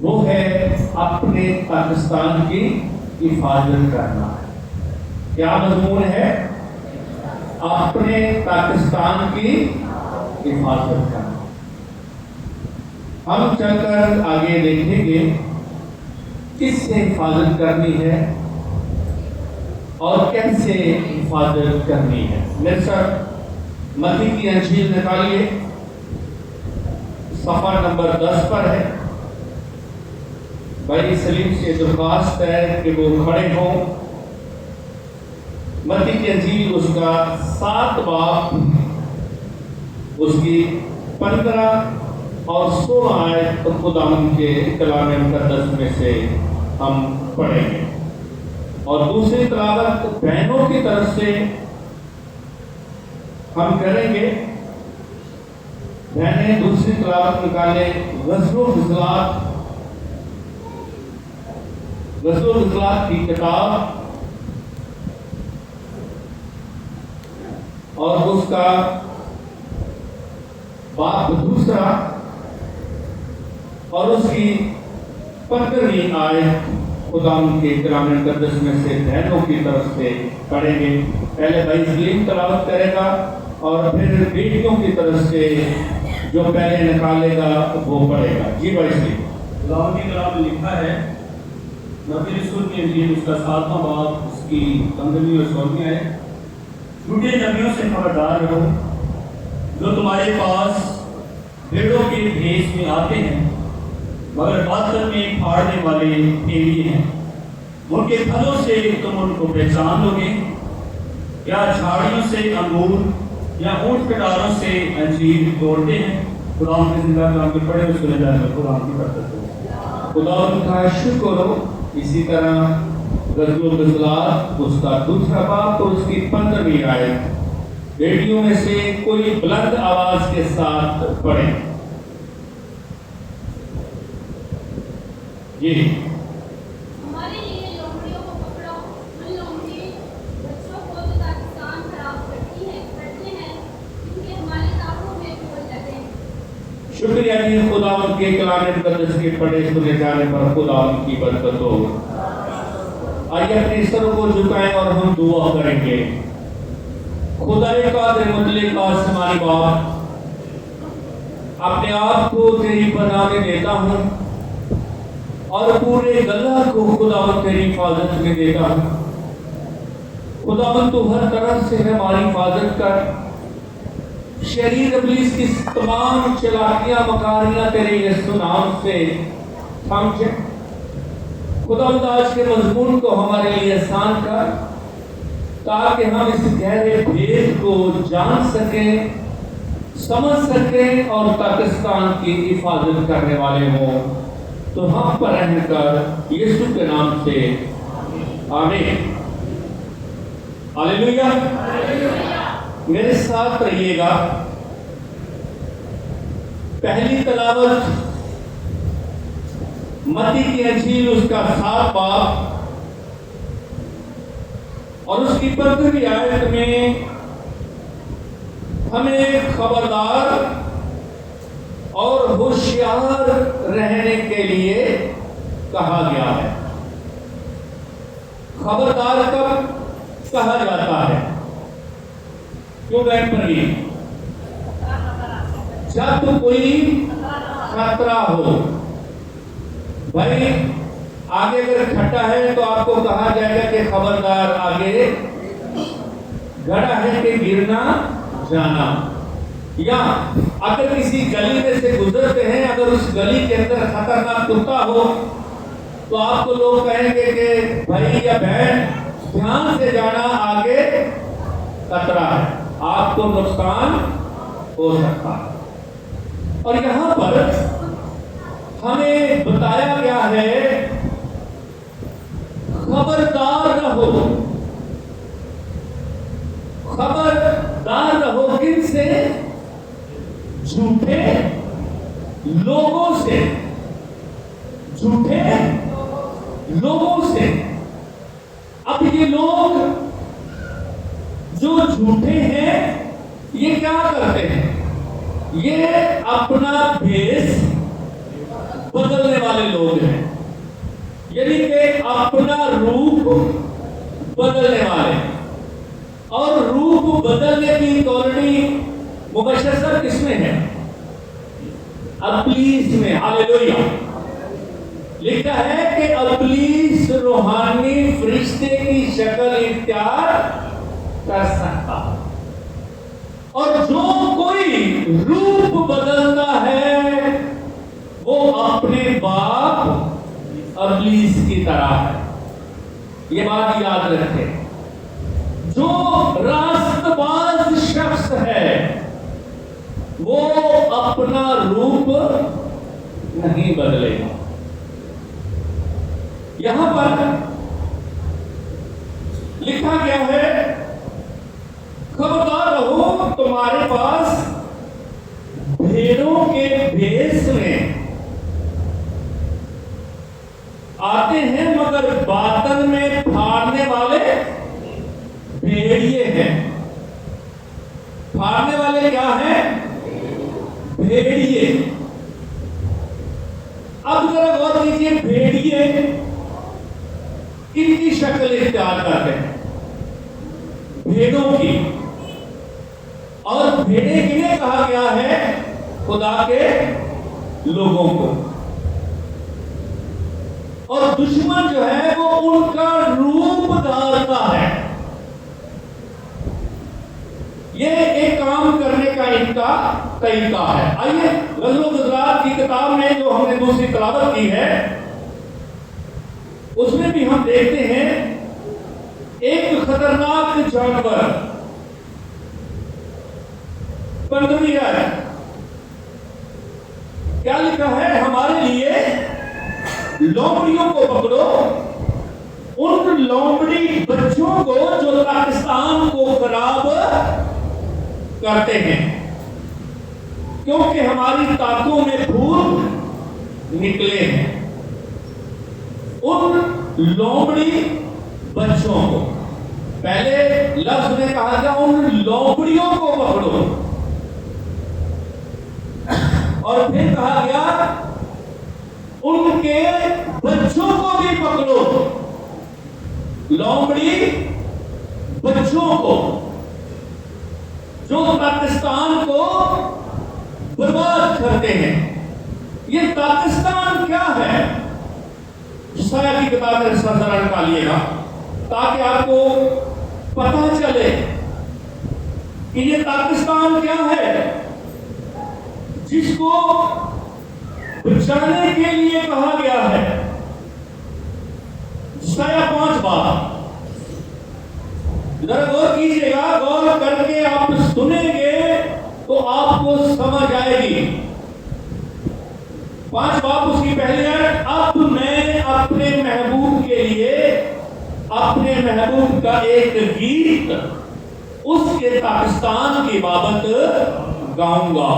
وہ ہے اپنے پاکستان کی حفاظت کرنا. کیا مضمون ہے؟ اپنے پاکستان کی حفاظت کرنا. ہم چل کر آگے دیکھیں گے کس سے حفاظت کرنی ہے اور کیسے حفاظت کرنی ہے. میرے ساتھ متی کی انجیل نکالیے، صفحہ نمبر 10 پر ہے. بھائی سلیم سے درخواست ہے کہ وہ کھڑے ہوں. متی کی انجیل اس کا 7 باب اس کی 15 اور 16 آیت خداوند کے کلام مقدس میں سے ہم پڑھیں گے، اور دوسری تلاوت بہنوں کی طرف سے ہم کریں گے. بہنیں دوسری تلاوت نکالیں. غزل و غزلات کی کتاب اور اس کا باب 2 اور اس کی 15ویں آیت خداوند کے کلام مقدس میں سے بہنوں کی طرف سے پڑھیں گے. پہلے بھائی سلیم تلاوت کرے گا اور پھر بیٹیوں کی طرف سے جو پہلے نکالے گا وہ پڑھے گا. جی بھائی سلیم. خداوند کی کلام میں لکھا ہے، متی رسول کی انجیل اس کا 7واں باب اس کی 15ویں اور 16ویں آیت. جھوٹے نبیوں سے خبردار رہو جو تمہارے پاس بھیڑوں کے بھیس میں آتے ہیں مگر باطن میں پھاڑنے والے پھیڑیے ہیں. ان کے پھلوں سے تم ان کو پہچان لو گے. کیا جھاڑیوں سے انگور یا اونٹ کٹاروں سے انجیر توڑتے ہیں؟ خداوند کے زندہ کلام کے پڑھے اس کو لے جائے خداوند کی برکت ہو. خداوند کا شکر ہو. اسی طرح غزل و غزلات اس کا 2 باب اور اس کی 15ویں آیت بیٹیوں میں سے کوئی بلند آواز کے ساتھ پڑھیں. جی. ہمارے لیے لومڑیوں کو پکڑو، ان لومڑی بچوں کو جو پاکستان خراب کرتے ہیں ان کے ہمارے دانتوں میں پھول لگے. شکریہ جی. خداوند کے کلام مقدس کے پڑھے سنے جانے پر خداوند کی برکت ہو. آئیے اپنے سروں کو جھکائیں اور ہم دعا کریں گے. خدائے قادر مطلق آسمانی باپ، اپنے آپ کو تیری پناہ میں دیتا ہوں اور پورے گلہ کو خداوند تیری حفاظت میں دیتا ہوں. خداوند تو ہر طرف سے ہماری حفاظت کر. شریر ابلیس کی تمام چلاکیاں مکاریاں تیرے یسوع نام سے تھم جائیں. خداوند آج کے مضمون کو ہمارے لیے آسان کر تاکہ ہم اس گہرے بھید کو جان سکیں، سمجھ سکیں اور پاکستان کی حفاظت کرنے والے ہوں. تو ہم پر رحم کر یسوع کے نام سے آمین. ہاللیلویہ. میرے ساتھ رہیے گا. پہلی تلاوت متی کی انجیل اس کا 7 باب اور اس کی 15ویں آیت میں ہمیں خبردار اور ہوشیار رہنے کے لیے کہا گیا ہے. خبردار کب کہا جاتا ہے؟ کیوں بیٹھ پر گئی؟ جب کوئی خطرہ ہو. بھائی آگے اگر کھٹا ہے تو آپ کو کہا جائے گا کہ خبردار، آگے گڑھا ہے کہ گرنا جانا. یا اگر کسی گلی میں سے گزرتے ہیں، اگر اس گلی کے اندر خطرناک کتا ہو تو آپ کو لوگ کہیں گے کہ بھائی یا بہن دھیان سے جانا، آگے خطرہ ہے، آپ کو نقصان ہو سکتا ہے. اور یہاں پر ہمیں بتایا گیا ہے خبردار رہو. خبردار رہو کن سے؟ جھوٹے لوگوں سے. جھوٹے لوگوں سے. اب یہ لوگ جو جھوٹے ہیں یہ کیا کرتے ہیں؟ یہ اپنا بھیس بدلنے والے والے لوگ ہیں، یعنی کہ اپنا روپ بدلنے والے. اور روپ بدلنے کی اتھارٹی مبشر کس میں ہے؟ ابلیس میں. ہاللیلویہ. لکھا ہے کہ ابلیس روحانی فرشتے کی شکل اختیار کر سکتا، اور جو کوئی روپ بدلتا ہے وہ اپنے باپ ابلیس کی طرح ہے. یہ بات یاد رکھیں. جو راست باز شخص ہے وہ اپنا روپ نہیں بدلے گا. یہاں پر لکھا گیا ہے خبردار رہو، تمہارے پاس بھیڑوں کے بھیس میں آتے ہیں مگر باطن میں پھاڑنے والے بھیڑیے ہیں. پھاڑنے والے کیا ہیں؟ بھیڑیے. اب ذرا غور کیجیے، بھیڑیے کن کی شکل اختیار کرتے ہیں؟ بھیڑوں کی. اور بھیڑے کنہیں کہا گیا ہے؟ خدا کے لوگوں کو. اور دشمن جو ہے وہ ان کا روپ دھارتا ہے. یہ ایک کام کرنے کا ان کا طریقہ ہے. آئیے غزل و غزلات کی کتاب میں جو ہم نے دوسری تلاوت کی ہے اس میں بھی ہم دیکھتے ہیں ایک خطرناک جانور 15ویں آیت کیا لکھا ہے؟ ہمارے لیے لومڑیوں کو پکڑو، ان لومڑی بچوں کو جو پاکستان کو خراب کرتے ہیں، کیونکہ ہماری طاقتوں میں پھول نکلے ہیں. ان لومڑی بچوں کو، پہلے لفظ میں کہا گیا ان لومڑیوں کو پکڑو، اور پھر کہا گیا ان کے بچوں کو بھی پکڑو. لومڑی بچوں کو جو پاکستان کو برباد کرتے ہیں. یہ پاکستان کیا ہے؟ عیسائی کی کتاب میں ذرا نکالیے گا تاکہ آپ کو پتہ چلے کہ یہ پاکستان کیا ہے جس کو بچانے کے لیے کہا گیا ہے. عیسائی 5 باب ذرا غور کیجیے گا. غور کر کے آپ سنیں گے تو آپ کو سمجھ آئے گی. 5 باب اس کی پہلی ہے، اب میں اپنے محبوب کے لیے اپنے محبوب کا ایک گیت اس کے پاکستان کی بابت گاؤں گا.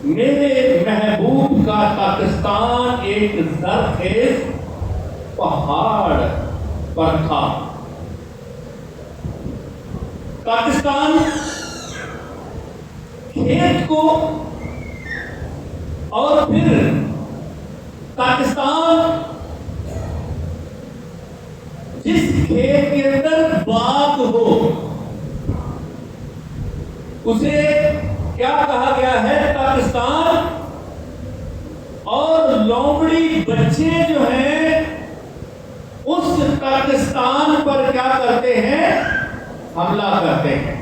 میرے محبوب کا پاکستان ایک زرخیز پہاڑ پر تھا. پاکستان کھیت کو، اور پھر پاکستان جس کھیت کے اندر باغ ہو اسے کیا کہا گیا ہے؟ پاکستان. اور لومڑی بچے جو ہیں اس پاکستان پر کیا کرتے ہیں؟ حملہ کرتے ہیں.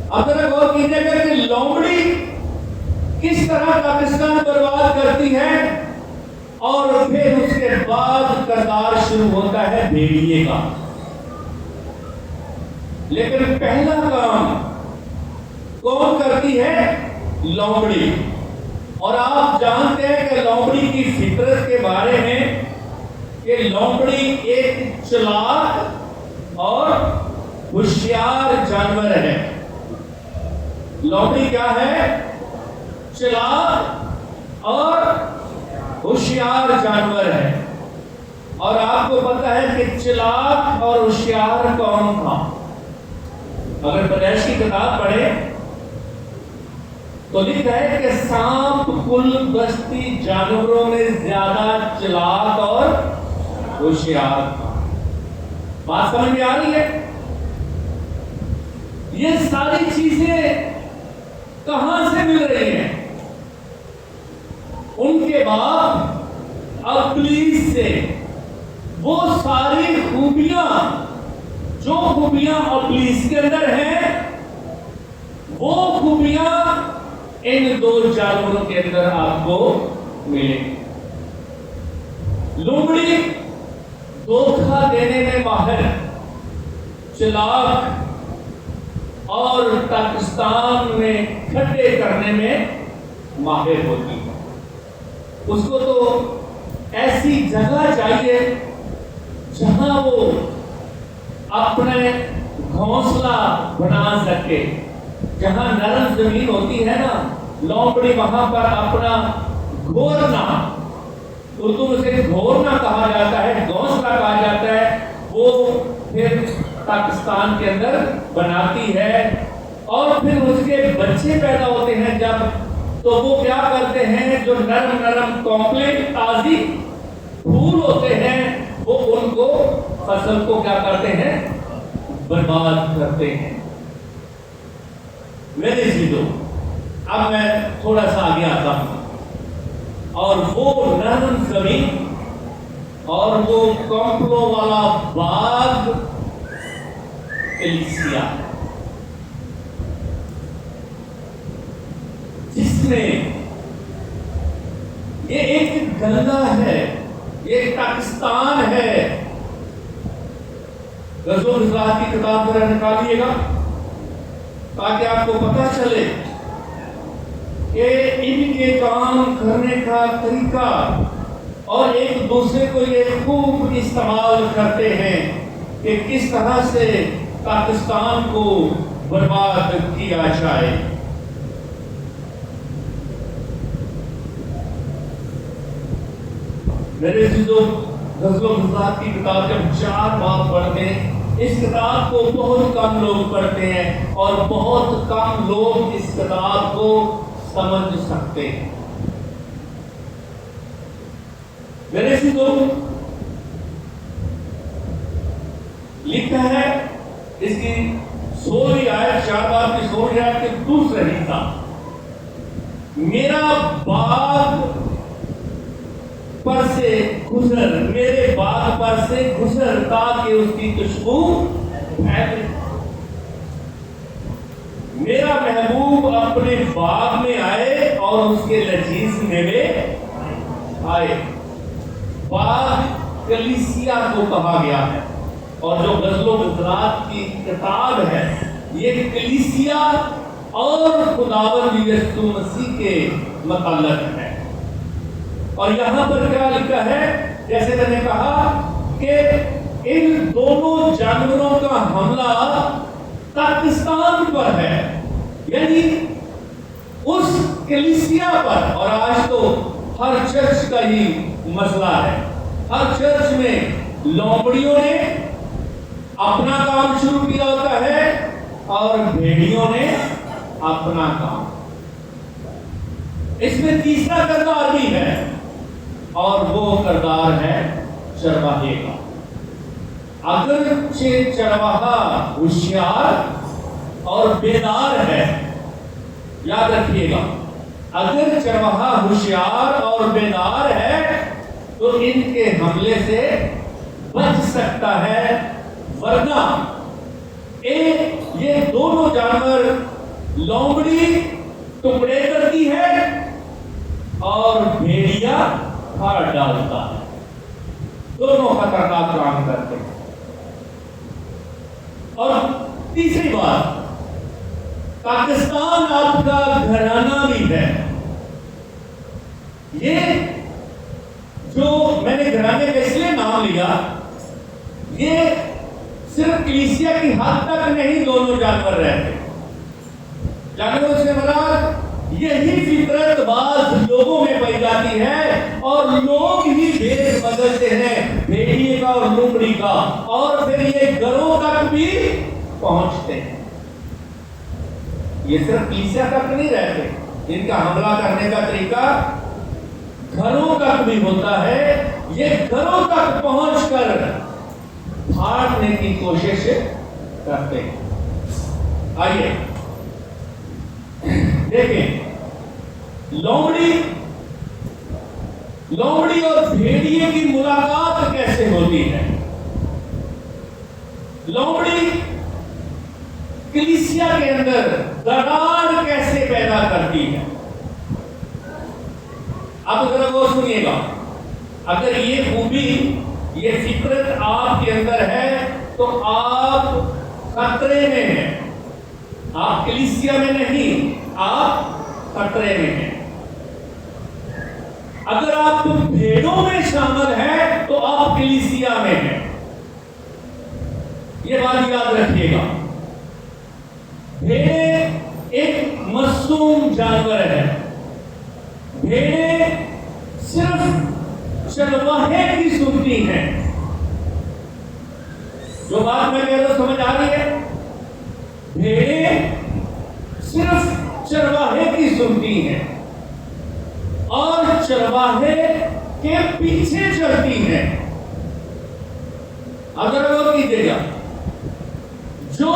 اب ذرا غور کیجیے گا کہ لومڑی کس طرح پاکستان برباد کرتی ہے، اور پھر اس کے بعد کردار شروع ہوتا ہے بھیڑیے کا. لیکن پہلا کام کون کرتی ہے؟ لومڑی. اور آپ جانتے ہیں کہ لومڑی کی فطرت کے بارے میں کہ لومڑی ایک چلاک اور ہوشیار جانور ہے. لومڑی کیا ہے؟ چلاک اور ہوشیار جانور ہے. اور آپ کو پتا ہے کہ چلاک اور ہوشیار کون تھا؟ اگر پیدائش کی کتاب پڑھیں تو لکھا ہے کہ سانپ کل دستی جانوروں میں زیادہ چلاک اور ہوشیار تھا۔ بات سمجھ میں آ رہی ہے؟ یہ ساری چیزیں کہاں سے مل رہی ہیں؟ ان کے بعد ابلیس سے وہ ساری خوبیاں، جو خوبیاں ابلیس کے اندر ہیں، وہ خوبیاں ان دو جانوروں کے اندر آپ کو ملے۔ لومڑی دھوکہ دینے میں ماہر، چلاک اور پاکستان میں کھڈے کرنے میں ماہر ہوتی ہے۔ اس کو تو ایسی جگہ چاہیے جہاں وہ اپنے گھونسلہ بنا سکے، جہاں نرم زمین ہوتی ہے نا، لومڑی وہاں پر اپنا گھورنا، اردو میں سے گھورنا کہا جاتا ہے، گھونسلہ کہا جاتا ہے، وہ پھر پاکستان کے اندر بناتی ہے، اور پھر اس کے بچے پیدا ہوتے ہیں جب، تو وہ کیا کرتے ہیں، جو نرم نرم کمپلیٹ تازی پھول ہوتے ہیں، وہ ان کو فصل کو کیا کرتے ہیں، برباد کرتے ہیں۔ میرے چیزوں، اب میں تھوڑا سا آگے آتا ہوں، اور وہ نرم زمین اور وہ کمپلوں والا باغ کلیسیا، جس میں یہ ایک گنگا ہے، یہ ایک پاکستان ہے۔ غزل اصلاح کی کتاب ذرا نکالیے گا تاکہ آپ کو پتہ چلے کہ ان کے کام کرنے کا طریقہ، اور ایک دوسرے کو یہ خوب استعمال کرتے ہیں کہ کس طرح سے پاکستان کو برباد کیا جائے۔ میرے عزیزو، غزل و غزات کی کتاب جب 4 باب پڑھتے ہیں، اس کتاب کو بہت کم لوگ پڑھتے ہیں اور بہت کم لوگ اس کتاب کو سمجھ سکتے ہیں۔ میرے عزیزو، لکھا ہے اس کی 16ویں آیت، 4 باب کی 16ویں آیت کے دوسرے حصہ، میرا باغ پر سے گزر، میرے باغ پر سے گزر تاکہ اس کی خوشبو پھیلے۔ میرا محبوب اپنے باغ میں آئے اور اس کے لذیذ میوے آئے۔ باغ کلیسیا کو کہا گیا ہے، اور جو غزل و غزلات کی کتاب ہے یہ کلیسیا اور خداوند یسوع مسیح کے متعلق ہے۔ اور یہاں پر کیا لکھا ہے، جیسے میں نے کہا کہ ان دونوں جانوروں کا حملہ پاکستان پر ہے، یعنی اس کلیسیا پر، اور آج تو ہر چرچ کا ہی مسئلہ ہے۔ ہر چرچ میں لومڑیوں نے اپنا کام شروع کیا ہوتا ہے اور بھیڑیوں نے اپنا کام۔ اس میں تیسرا کردار بھی ہے، اور وہ کردار ہے چرواہے کا۔ اگرچہ چرواہا ہوشیار اور بیدار ہے، یاد رکھیے گا، اگر چرواہا ہوشیار اور بیدار ہے تو ان کے حملے سے بچ سکتا ہے، ورنہ یہ دونوں جانور، لومڑی ٹکڑے کرتی ہے اور بھیڑیا پھاڑ ڈالتا ہے، دونوں خطرناک کام کرتے ہیں۔ اور تیسری بات، پاکستان آپ کا گھرانہ بھی ہے۔ یہ جو میں نے گھرانے کا اس لیے نام لیا، یہ صرف کلیسیا کی حد تک نہیں دونوں جانور رہتے۔ جانوروں سے مراد یہی فطرت بعض لوگوں میں پائی جاتی ہے، اور لوگ ہی بھید بدلتے ہیں بھیڑیے کا اور لومڑی کا، اور پھر یہ گھروں تک بھی پہنچتے ہیں۔ یہ صرف کلیسیا تک نہیں رہتے، ان کا حملہ کرنے کا طریقہ گھروں تک بھی ہوتا ہے. یہ گھروں تک پہنچ کر پھاڑنے کی کوشش کرتے ہیں. آئیے دیکھیں لومڑی اور بھیڑیے کی ملاقات کیسے ہوتی ہے. لومڑی کلیسیا کے اندر دراڑ کیسے پیدا کرتی ہے. اب ذرا وہ سنیے گا. اگر یہ خوبی یہ فطرت آپ کے اندر ہے تو آپ خطرے میں ہیں. آپ کلیسیا میں نہیں, آپ خطرے میں ہیں. اگر آپ بھیڑوں میں شامل ہیں تو آپ کلیسیا میں ہیں. یہ بات یاد رکھیے گا. بھیڑیں ایک معصوم جانور ہے. بھیڑیں صرف چرواہے کی سنتی ہیں. جو بات میں کہہ رہا ہوں سمجھ آ رہی ہے. بھیڑیں صرف چرواہے کی سنتی ہیں اور چرواہے کے پیچھے چلتی ہیں. اگر غور کیجیے گا, جو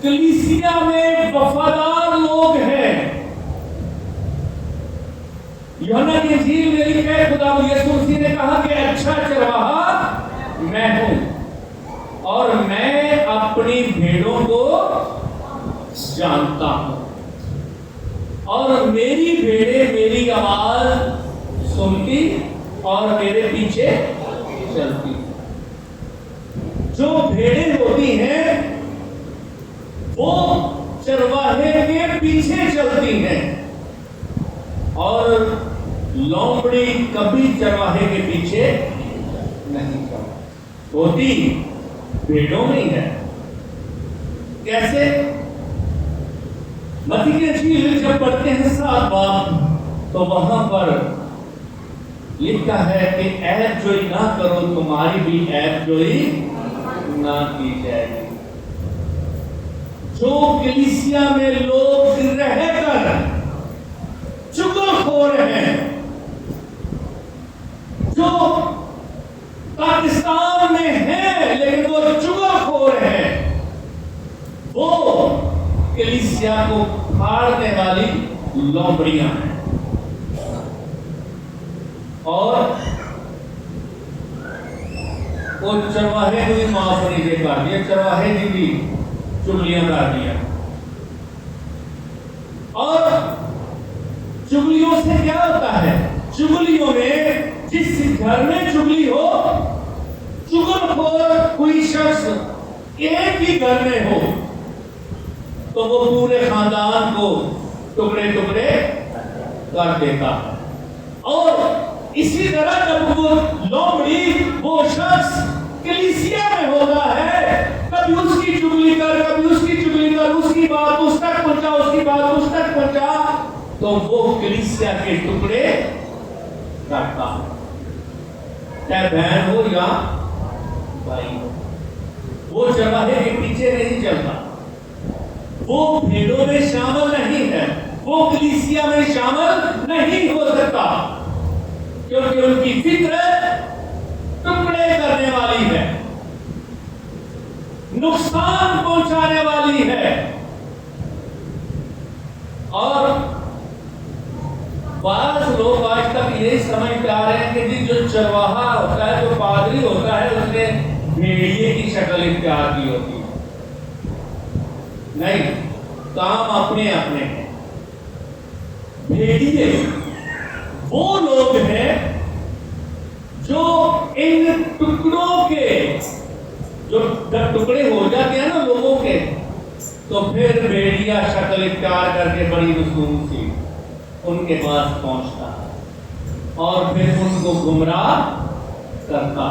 کلیسیا میں وفادار لوگ ہیں, یوحنا کی انجیل میں لکھا ہے خدا یسوع مسیح نے کہا کہ اچھا چرواہا میں ہوں اور میں اپنی بھیڑوں کو جانتا ہوں اور میری بھیڑیں میری آواز سنتی اور میرے پیچھے چلتی. جو بھیڑیں ہوتی ہیں وہ چرواہے کے پیچھے چلتی ہیں اور لومڑی کبھی چرواہے کے پیچھے نہیں چلتی. ہوتی بھیڑوں میں ہے. کیسے؟ متی کی انجیل جب پڑھتے ہیں 7 باب تو وہاں پر لکھا ہے کہ عیب جوئی نہ کرو, تمہاری بھی عیب جوئی نہ کی جائے گی. جو کلیسیا میں لوگ رہ کر چغل خور ہیں, جو پاکستان میں ہیں لیکن وہ چغل خور ہیں, وہ کلیسیا کو پھاڑنے والی لومڑیاں ہیں. اور وہ چرواہے کو بھی معاف نہیں دے پا دیا, چرواہے جی بھی چگلیاں کر دیا. اور چگلیوں سے کیا ہوتا ہے؟ چگلیوں میں جس گھر میں چگلی ہو, چگل خور کوئی شخص ایک ہی گھر میں ہو تو وہ پورے خاندان کو ٹکڑے ٹکڑے کر دیتا. اور اسی طرح جب وہ لومڑی وہ شخص کلیسیا میں ہوتا ہے, کبھی اس کی چگلی کر, کبھی اس کی چگلی کر, اس کی بات اس تک پہنچا, اس کی بات اس تک پہنچا, تو وہ کلیسیا کے ٹکڑے کرتا, چاہے بہن ہو یا بھائی ہو. وہ چرواہے کے پیچھے نہیں چلتا, وہ بھیڑوں میں شامل نہیں ہے, وہ کلیسیا میں شامل نہیں ہو سکتا کیونکہ ان کی فطرت ٹکڑے کرنے والی ہے, نقصان پہنچانے والی ہے. اور بعض لوگ آج تک یہی سمجھتے آ رہے ہیں کہ جو چرواہا ہوتا ہے, جو پادری ہوتا ہے, اس نے بھیڑیے کی شکل اختیار کی ہوتی ہے. نہیں, کام اپنے اپنے ہیں. بھیڑیے وہ لوگ ہیں جو ان ٹکڑوں کے, جو ٹکڑے ہو جاتے ہیں نا لوگوں کے, تو پھر بھیڑیا شکل اختیار کر کے بڑی رسوم سی ان کے پاس پہنچتا اور پھر ان کو گمراہ کرتا.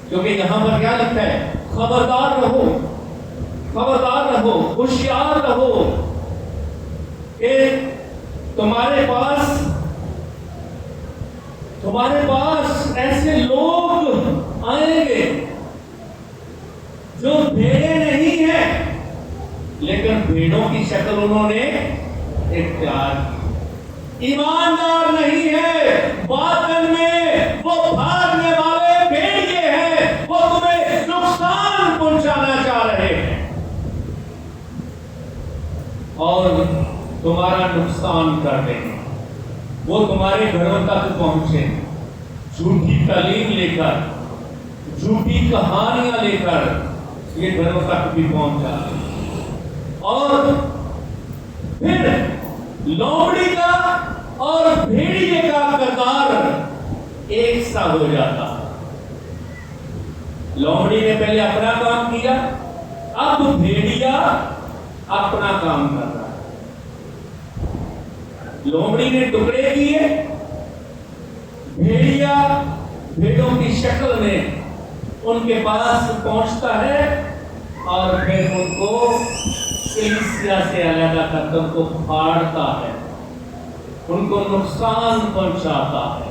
کیونکہ یہاں پر کیا لکھا ہے؟ خبردار رہو, خبردار رہو, ہوشیار رہو کہ تمہارے پاس ایسے لوگ آئیں گے جو بھیڑیں نہیں ہیں لیکن بھیڑوں کی شکل انہوں نے اختیار کی، ایماندار نہیں ہے، باطن میں وہ بھاگنے والے بھیڑیے ہیں، وہ تمہیں نقصان پہنچانا چاہ رہے ہیں اور تمہارا نقصان کر دیں گے۔ وہ تمہارے گھروں تک پہنچے، جھوٹی تعلیم لے کر، جھوٹی کہانیاں لے کر یہ گھروں تک بھی پہنچ جاتے ہیں، اور پھر لومڑی کا اور بھیڑیے کا کردار ایک سا ہو جاتا۔ لومڑی نے پہلے اپنا کام کیا، اب بھیڑیا اپنا کام کر رہا ہے۔ لومڑی نے ٹکڑے کیے، بھیڑیا بھیڑوں کی شکل میں ان کے پاس پہنچتا ہے اور پھر ان کو کلیسیا سے علیحدہ کر کے ان کو پھاڑتا ہے، ان کو نقصان پہنچاتا ہے۔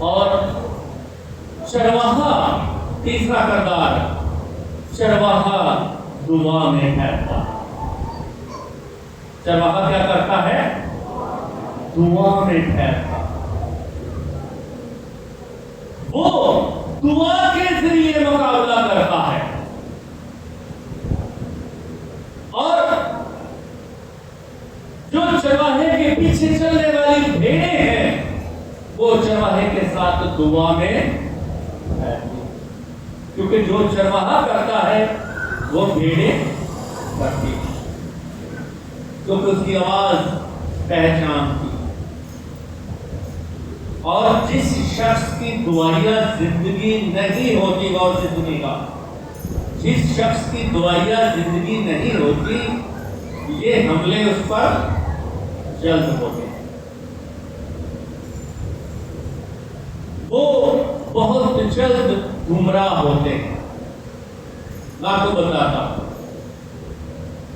اور چرواہا، تیسرا کردار، چرواہا دعا میں ٹھہرتا ہے۔ چرواہا کیا کرتا ہے؟ دعا میں ٹھہرتا ہے۔ وہ دعا کے ذریعے مقابلہ کرتا ہے، اور جو چرواہے کے پیچھے چلنے والی بھیڑیں ہیں وہ چرواہے کے ساتھ دعا میں رہتی، کیونکہ جو چرواہا کرتا ہے وہ بھیڑیں کرتی، کیونکہ اس کی آواز پہچانتی۔ اور جس شخص کی دعائیہ زندگی نہیں ہوتی، غور سے سنیے گا، جس شخص کی دعائیہ زندگی نہیں ہوتی، یہ حملے اس پر جلد ہوتے ہیں۔ وہ بہت جلد گمراہ ہوتے ہیں۔ میں آپ کو بتاتا ہوں،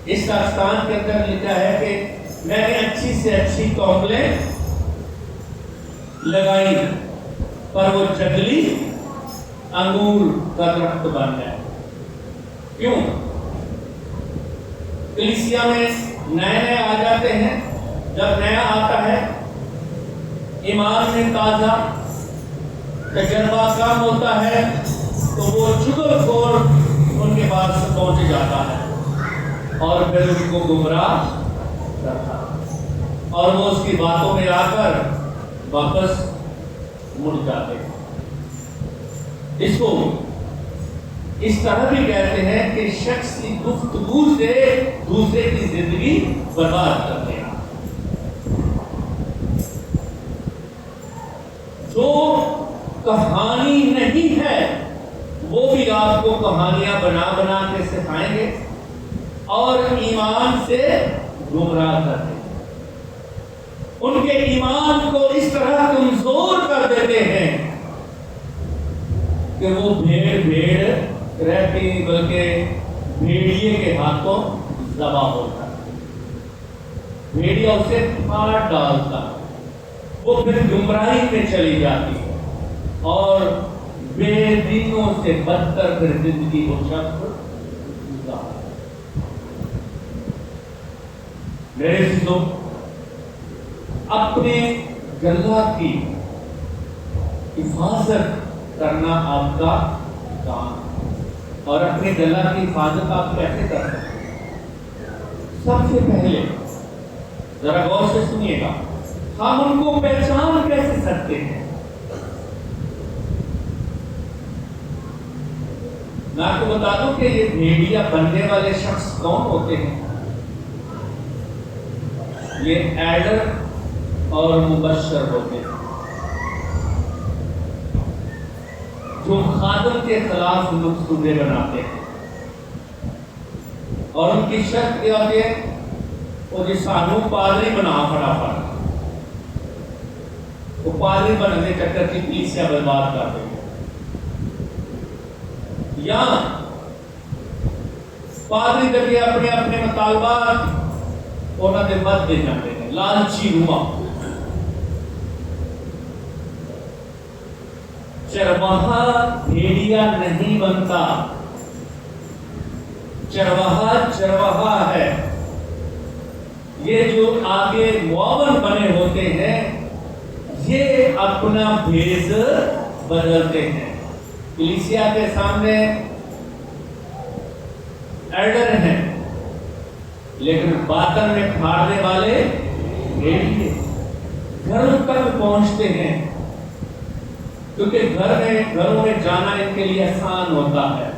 اس داستان کے اندر لکھا ہے کہ میں نے اچھی سے اچھی کوملیں لگائی پر وہ جنگلی انگور کا درخت بن گیا۔ کیوں؟ کلیسیا میں نئے آ جاتے ہیں، جب نیا آتا ہے ایمان میں تازہ تجربہ کم ہوتا ہے تو وہ چغل خور ان کے پاس پہنچ جاتا ہے اور پھر ان کو گمراہ کرتا ہے، اور وہ اس کی باتوں میں آ کر واپس مڑ جاتے ہیں۔ اس کو اس طرح بھی کہتے ہیں کہ شخص کی گفتگو سے دوسرے کی زندگی برباد کرتے ہیں۔ جو کہانی نہیں ہے وہ بھی آپ کو کہانیاں بنا بنا کے سکھائیں گے اور ایمان سے گمراہ کرتے ہیں، ان کے ایمان کو اس طرح کمزور کر دیتے ہیں کہ وہ بھیڑ رہتی نہیں بلکہ بھیڑیے کے ہاتھوں ذبح ہوتا ہے، بھیڑیا اسے پھاڑ ڈالتا، وہ پھر گمراہی میں چلی جاتی ہے اور بے دینوں سے بدتر پھر زندگی کو شخص گزارتا ہے۔ میرے ساتھیوں، اپنے گلہ کی حفاظت کرنا آپ کا کام ہے، اور اپنے گلہ کی حفاظت آپ کیسے کر سکتے ہیں؟ سب سے پہلے ذرا غور سے سنیے گا، ہم ان کو پہچان کیسے سکتے ہیں؟ میں آپ کو بتا دوں کہ یہ بھیڑیا بننے والے شخص کون ہوتے ہیں؟ یہ ایڈر اور مبشر ہوتے ہیں، جو خادم کے خلاف منصوبے بناتے ہیں، اور ان کی شرط کیا ہوتی ہے؟ وہ جی سانو پادری بنا فٹافٹ، وہ پادری بننے چکر کی کلیسیا برباد کر دیں گے، یا پادری کر کے اپنے اپنے مطالبات انہوں نے بد دے جاتے ہیں، لالچی روما۔ چرواہا بھیڑیا نہیں بنتا، چرواہا چرواہا ہے، یہ جو آگے معاون بنے ہوتے ہیں یہ اپنا بھیس بدلتے ہیں. کلیسیا کے سامنے ایلڈر ہیں لیکن باطن میں پھاڑنے والے بھیڑیے. گھروں تک پہنچتے ہیں کیونکہ گھروں میں جانا ان کے لیے آسان ہوتا ہے.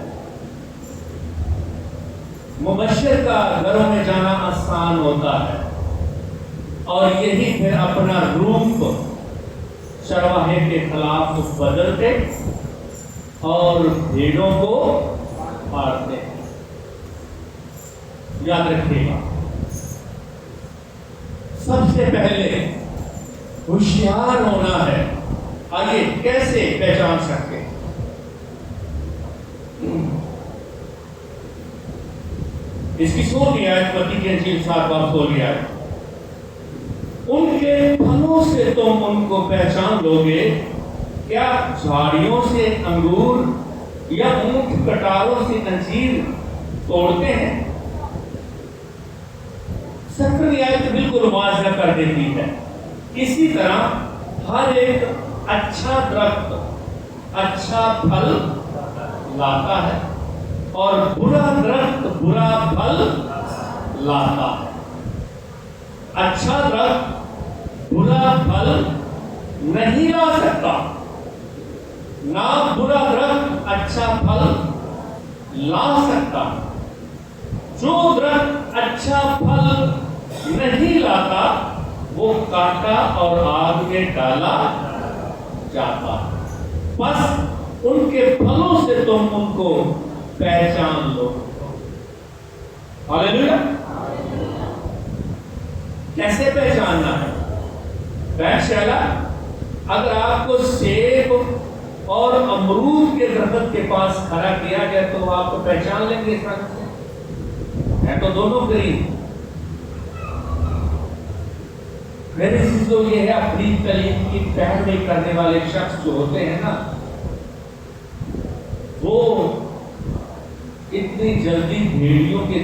مبشر کا گھروں میں جانا آسان ہوتا ہے اور یہی پھر اپنا روپ چرواہے کے خلاف بدلتے اور بھیڑوں کو مارتے ہیں. یاد رکھیے گا سب سے پہلے ہوشیار ہونا ہے. آئیے کیسے پہچان سکتے ہیں؟ اس کی 16 آیت متی کی انجیل 7:16 آیت. ان کے پھلوں سے تم ان کو پہچان لو گے. کیا جھاڑیوں سے انگور یا اونٹ کٹاروں سے انجیر توڑتے ہیں؟ 17 آیت بالکل واضح کر دیتی ہے. اسی طرح ہر ایک اچھا درخت اچھا پھل لاتا ہے اور برا درخت برا پھل لاتا ہے. اچھا درخت برا پھل نہیں لا سکتا، نہ برا درخت اچھا پھل لا سکتا. جو درخت اچھا پھل نہیں لاتا وہ کاٹا اور آگ میں ڈالا جاتا. بس ان کے پھلوں سے تم ان کو پہچان لو. ہاللیلویا. کیسے پہچاننا ہے؟ پہچانا اگر آپ کو سیب اور امرود کے درخت کے پاس کھڑا کیا جائے تو آپ کو پہچان لیں گے. ہے تو دونوں قریب. میرے چیزوں یہ ہے اپنی تعلیم کی پیروی کرنے والے شخص جو ہوتے ہیں نا وہ اتنی جلدی بھیڑیوں کے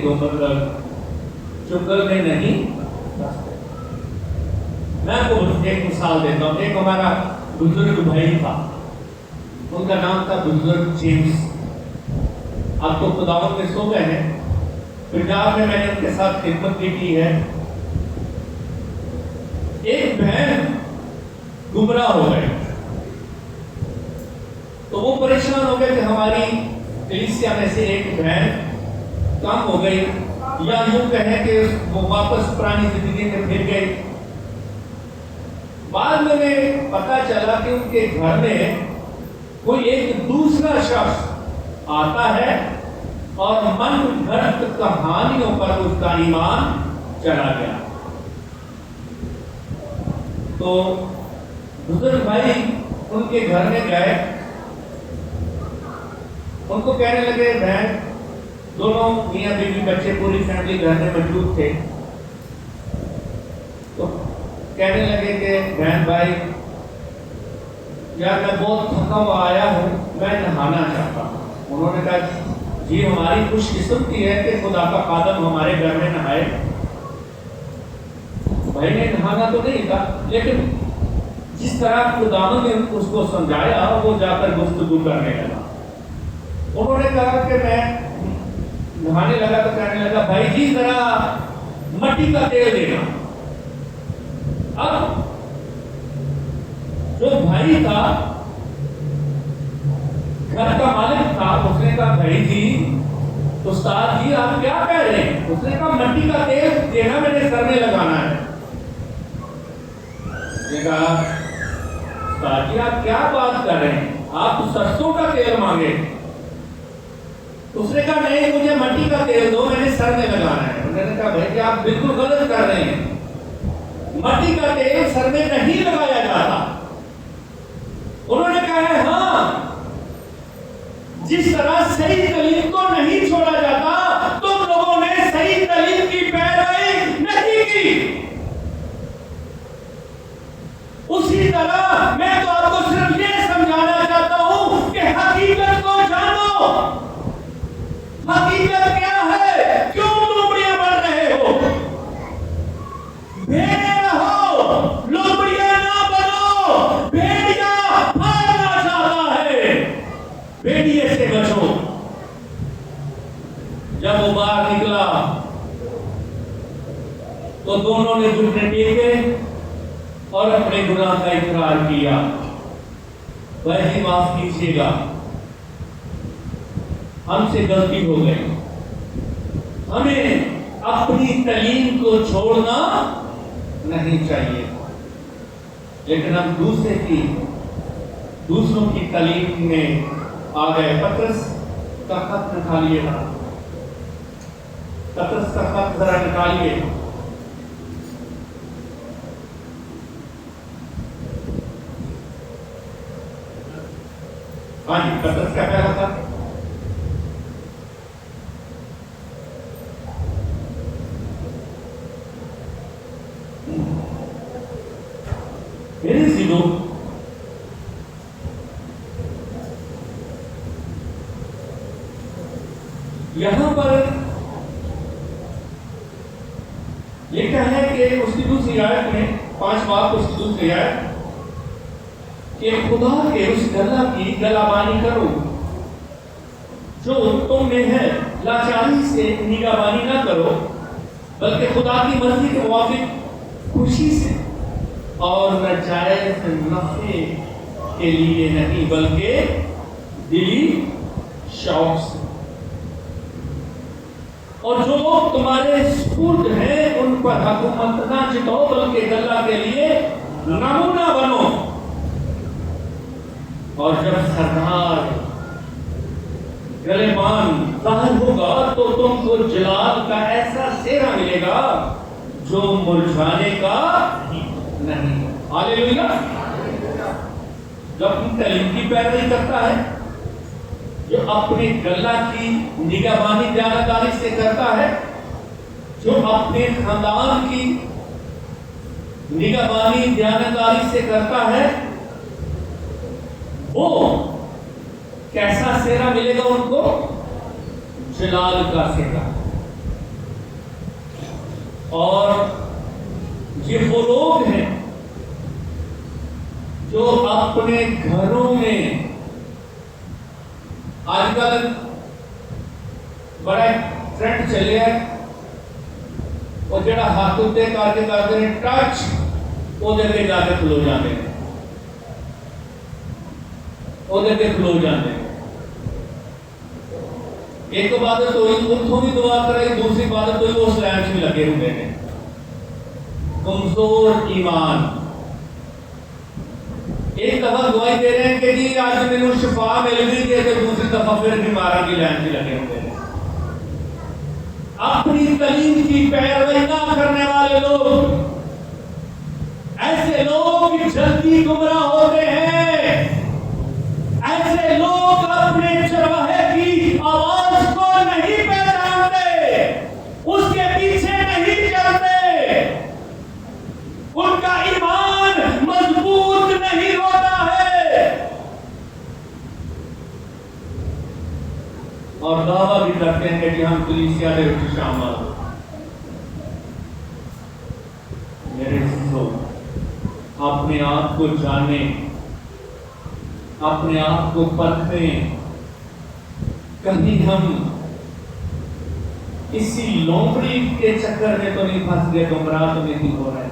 چکر میں نہیں. میں آپ کو ایک مثال دیتا ہوں. ایک ہمارا بزرگ بھائی تھا، ان کا نام تھا بزرگ جیمز. اب تو خداوند میں سو گئے ہیں. پنجاب میں نے ان کے ساتھ خدمت بھی کی ہے. ایک بہن گمراہ ہو گئی تو وہ پریشان ہو گئے کہ ہماری کلیسیا میں سے ایک بہن کم ہو گئی، یا یوں کہیں کہ وہ واپس پرانی زندگی میں پھر گئی. بعد میں پتا چلا کہ ان کے گھر میں کوئی ایک دوسرا شخص آتا ہے اور من گھڑت کہانیوں پر اس کا ایمان چلا گیا. تو بزرگ بھائی ان کے گھر میں گئے، ان کو کہنے لگے، بہن دونوں میاں بیوی بچے پوری فیملی گھر میں موجود تھے. تو کہنے لگے کہ بہن بھائی یار میں بہت تھکا ہوا آیا ہوں، میں نہانا چاہتا ہوں. انہوں نے کہا جی ہماری خوش قسمتی ہے کہ خدا کا خادم ہمارے گھر میں نہائے. بھائی نے نہانا تو نہیں تھا لیکن جس طرح خداوند نے اس کو سمجھایا وہ جا کر گفتگو کرنے لگا. انہوں نے کہا کہ میں نہانے لگا تو کہنے لگا بھائی جی ذرا مٹی کا تیل دینا. اب جو بھائی تھا گھر کا مالک تھا اس نے کہا بھائی جی استاد جی آپ کیا کہہ رہے ہیں؟ اس نے کہا مٹی کا تیل دینا میں نے سر میں لگانا ہے. نے کہا استاد جی آپ کیا بات کر رہے ہیں، آپ سرسوں کا تیل مانگے. اس نے کہا نہیں مجھے مٹی کا تیل دو، میں نے سر میں لگانا ہے. انہوں نے کہا بھائی جی آپ بالکل غلط کر رہے ہیں، مٹی کا تیل سر میں نہیں لگایا جاتا. انہوں نے کہا ہے ہاں جس طرح صحیح تعلیم کو نہیں چھوڑا جاتا تم لوگوں نے صحیح تعلیم کی پیروی نہیں کی. اسی طرح میں تو آپ کو صرف یہ سمجھانا چاہتا ہوں کہ حقیقت کو جانو. حقیقت کیا ہے؟ کیوں تم بڑھیا بڑھ رہے ہو؟ تو دونوں نے گھٹنے ٹیکے اور اپنے گناہ کا اقرار کیا، بھائی جی معاف کیجیے گا، ہم سے غلطی ہو گئی، ہمیں اپنی تعلیم کو چھوڑنا نہیں چاہیے، لیکن ہم دوسروں کی تعلیم میں آ گئے۔ پطرس کا خط نکالیے گا، پطرس کا خط ذرا نکالیے۔ ہاں جی، پطرس کا پہلا خط میرے ذہنوں یہاں پر لکھا ہے کہ اس کی دوسری آیت میں 5 باب اس کی دوسری آیت کہ خدا کے اس گلہ کی گلابانی کرو جو تم میں ہے، لاچاری سے نگہبانی نہ کرو بلکہ خدا کی مرضی کے موافق خوشی سے اور ناجائز نفع کے لیے نہیں بلکہ دلی شوق سے، اور جو لوگ تمہارے سپرد ہیں ان پر حکومت نہ جتو بلکہ اللہ کے لیے نمونہ بنو، اور جب سردار غلیبان ظاہر ہوگا تو تم کو جلال کا ایسا سہرا ملے گا جو مرجھانے کا نہیں۔ ہاللیلویا۔ جو اپنی تعلیم کی پیروی کرتا ہے، جو اپنے گلہ کی نگہبانی دیانتداری سے کرتا ہے، جو اپنے خاندان کی نگہبانی دیانتداری سے کرتا ہے، وہ کیسا سہرا ملے گا ان کو؟ جلال کا سہرا۔ اور یہ وہ لوگ ہیں جو اپنے گھروں میں، آج کل بڑا ٹرینڈ چلے ہے، وہ جڑا ہاتھ اتے کر کے ٹچ وہ دے جا کے کھلو جاتے ہیں، وہ دے کے کھلو جاتے ہیں۔ ایک عبادت ہوئی اتوں بھی دعا کرے، دوسری عبادت ہوئی اس لائن سے لگے ہوئے ہیں۔ کمزور ایمان، ایک دفعہ دعائی دے رہے ہیں کہ جی آج میں شفا مل گئی ہے، تو دوسری دفعہ پھر بیماروں کی لائن سے لگے ہوئے ہیں۔ اپنی تعلیم کی پیروی نہ کرنے والے لوگ، ایسے لوگ جلدی گمراہ ہوتے ہیں، ایسے لوگ اپنے چرواہے کی آواز کو نہیں پہچانتے، اس کے پیچھے نہیں چلتے، ان کا ایمان مضبوط نہیں ہوتا ہے، اور دعویٰ بھی کرتے ہیں کہ ہم کلیسیا دے وچ شامل۔ میرے ساتھیو، اپنے آپ کو جانیں، اپنے آپ کو پرکھیں، کہیں ہم کسی لومڑی کے چکر میں تو نہیں پھنس گئے، گمراہ تو نہیں ہو رہے،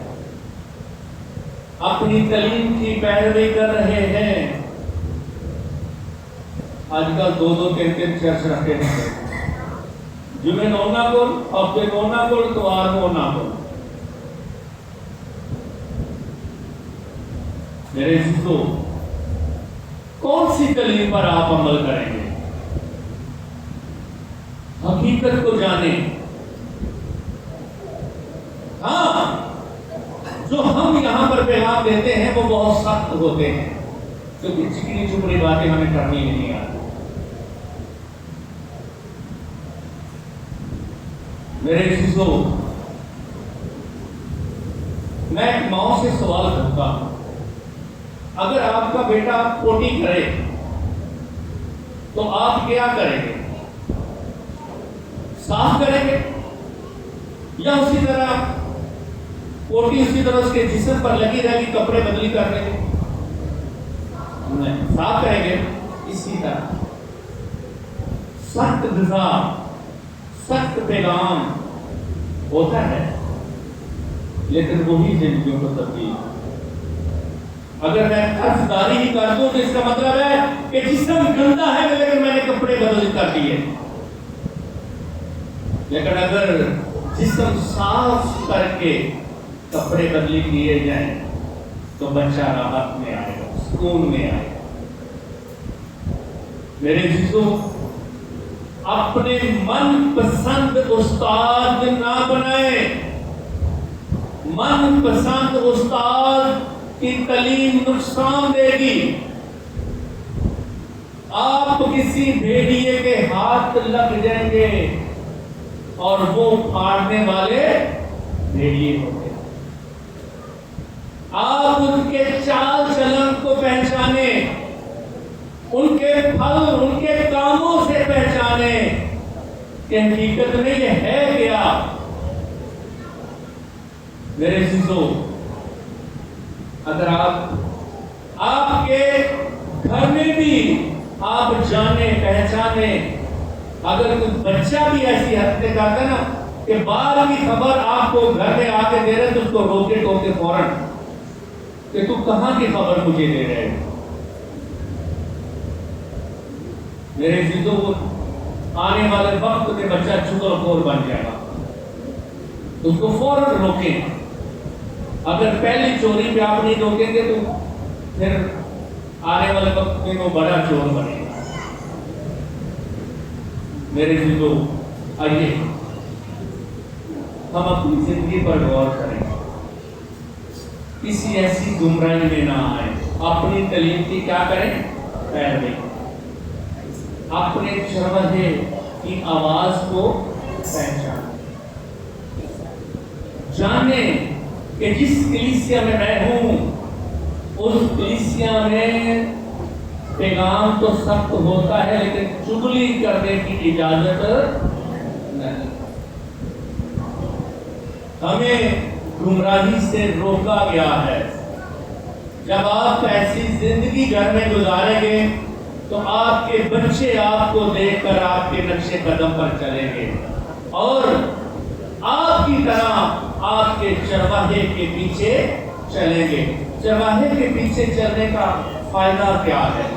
اپنی تعلیم کی پیروی کر رہے ہیں۔ آج کل 2-2 3-3 چرچ رکھے ہیں، جمعے نونا کو، ہفتے نونا کو، اتوار نونا کو۔ میرے دوستو، کون سی تعلیم پر آپ عمل کریں گے؟ حقیقت کو جانیں۔ ہاں، جو ہم یہاں پر پیغام دیتے ہیں وہ بہت سخت ہوتے ہیں، کیونکہ چکنی چپڑی باتیں ہمیں کرنی نہیں آتی۔ میرے عزیزو، میں ایک ماں سے سوال کرتا ہوں، اگر آپ کا بیٹا پوٹی کرے تو آپ کیا کریں گے؟ صاف کریں گے یا اسی طرح پوٹی اسی طرح اس کے جسم پر لگی رہے گی، کپڑے بدلی کر لیں گے؟ نہیں، صاف کریں گے۔ اسی طرح سخت غذا، سخت پیغام ہوتا ہے، لیکن وہی زندگیوں کو تبدیل. اگر میں قرضداری ہی کر دوں تو اس کا مطلب ہے کہ جسم گندا ہے لیکن میں نے کپڑے بدل کر دیے. لیکن اگر جسم صاف کر کے کپڑے بدلی کیے جائیں تو بچہ راحت میں آئے گا, سکون میں آئے گا. میرے عزیزوں, اپنے من پسند استاد نہ بنائیں. من پسند استاد کی تعلیم نقصان دے گی. آپ کسی بھیڑیے کے ہاتھ لگ جائیں گے اور وہ پھاڑنے والے بھیڑیے ہوتے ہیں. آپ ان کے چال چلن کو پہچانے, ان کے پھل, ان کے کاموں سے پہچانے کہ حقیقت میں یہ ہے کیا. میرے عزیزوں, اگر آپ کے گھر میں بھی آپ جانے پہچانے, اگر کوئی بچہ بھی ایسی حرکتیں کرتا ہے نا کہ بار کی خبر آپ کو گھر میں آ کے دے رہے تو اس کو روکے ٹوکے فوراً کہ تو کہاں کی خبر مجھے دے رہے ہیں. میرے عزیزوں, آنے والے وقت میں بچہ چغلخور بن جائے گا, اس کو فوراً روکیں. اگر پہلی چوری پہ آپ نہیں روکیں گے تو پھر آنے والے وقت میں وہ بڑا چور بنے گا. میرے عزیزوں, آئیے ہم اپنی زندگی پر غور کریں, کسی ایسی گمراہی میں نہ آئیں. اپنی تعلیم کی کیا کریں, پیروی. اپنے چرواہے کی آواز کو پہچانیں. جانیں کہ جس کلیسیا میں میں ہوں اس کلیسیا میں پیغام تو سخت ہوتا ہے لیکن چغلی کرنے کی اجازت نہیں. ہمیں گمراہی سے روکا گیا ہے. جب آپ ایسی زندگی گھر میں گزاریں گے تو آپ کے بچے آپ کو دیکھ کر آپ کے نقشے قدم پر چلیں گے اور آپ کی طرح آپ کے چرواہے کے پیچھے چلیں گے. چرواہے کے پیچھے چلنے کا فائدہ کیا ہے؟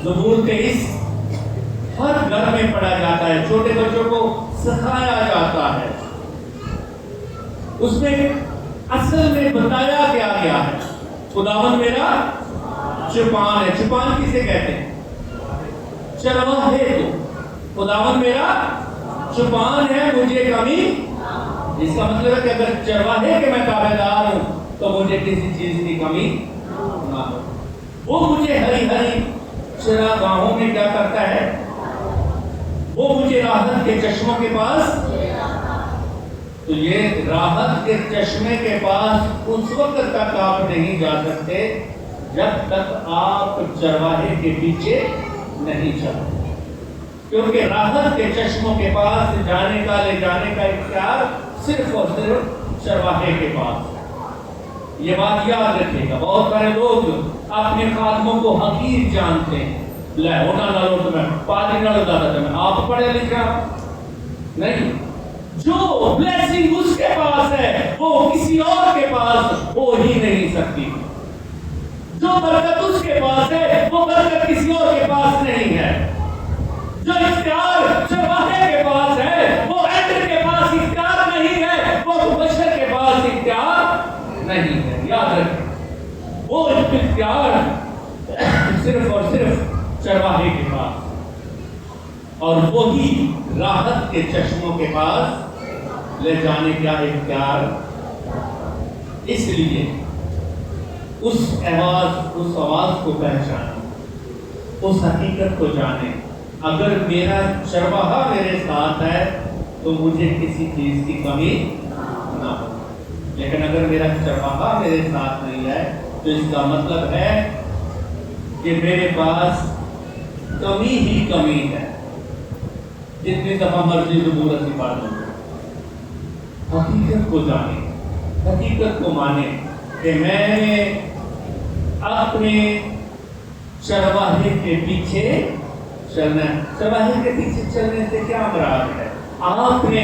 زبور 23 ہر گھر میں پڑھا جاتا ہے, چھوٹے بچوں کو سکھایا جاتا ہے. اس میں اصل میں بتایا کیا گیا ہے, خداوند میرا چوپان ہے. چوپان کسے کہتے ہیں؟ چرواہے کو. خداوند میرا چوپان ہے, مجھے کمی. اس کا مطلب ہے کہ اگر چرواہے کے میں تابع دار ہوں تو مجھے کسی چیز کی کمی نہ ہو. وہ مجھے ہری ہری چراگاہوں میں کیا کرتا ہے, وہ مجھے راحت کے چشموں کے پاس. تو یہ راحت کے چشمے کے پاس اس وقت تک آپ نہیں جا سکتے جب تک آپ چرواہے کے پیچھے نہیں چلتے, کیونکہ راحت کے چشموں کے پاس جانے کا, لے جانے کا اختیار صرف اور صرف چرواہے کے پاس. یہ بات یاد رکھیے گا. بہت سارے لوگ اپنے خادموں کو حقیر جانتے ہیں. لے ہونا نہ لو تو میں پادری نہ لو زیادہ تر آپ پڑھے لکھا نہیں. جو بلیسنگ اس کے پاس ہے وہ کسی اور کے پاس ہو ہی نہیں سکتی. جو برکت اس کے پاس ہے وہ برکت کسی اور کے پاس نہیں ہے. جو اختیار چرواہے کے پاس ہے وہ ایڈر کے پاس اختیار نہیں ہے, وہ مبشر کے پاس اختیار نہیں ہے. یاد رکھیں, وہ اختیار صرف اور صرف چرواہے کے پاس, اور وہی راحت کے چشموں کے پاس لے جانے کا اختیار. اس لیے اس آواز کو پہچانیں, اس حقیقت کو جانیں. اگر میرا چرواہا میرے ساتھ ہے تو مجھے کسی چیز کی کمی نہ ہو, لیکن اگر میرا چرواہا میرے ساتھ نہیں ہے تو اس کا مطلب ہے کہ میرے پاس کمی ہی کمی ہے. جتنی دفعہ مرضی زبور 80 پڑھ لوں. حقیقت کو جانیں, حقیقت کو مانیں کہ میں نے اپنے چرواہے کے پیچھے چلنا ہے. چرواہے کے پیچھے چلنے سے کیا مراد ہے؟ آپ نے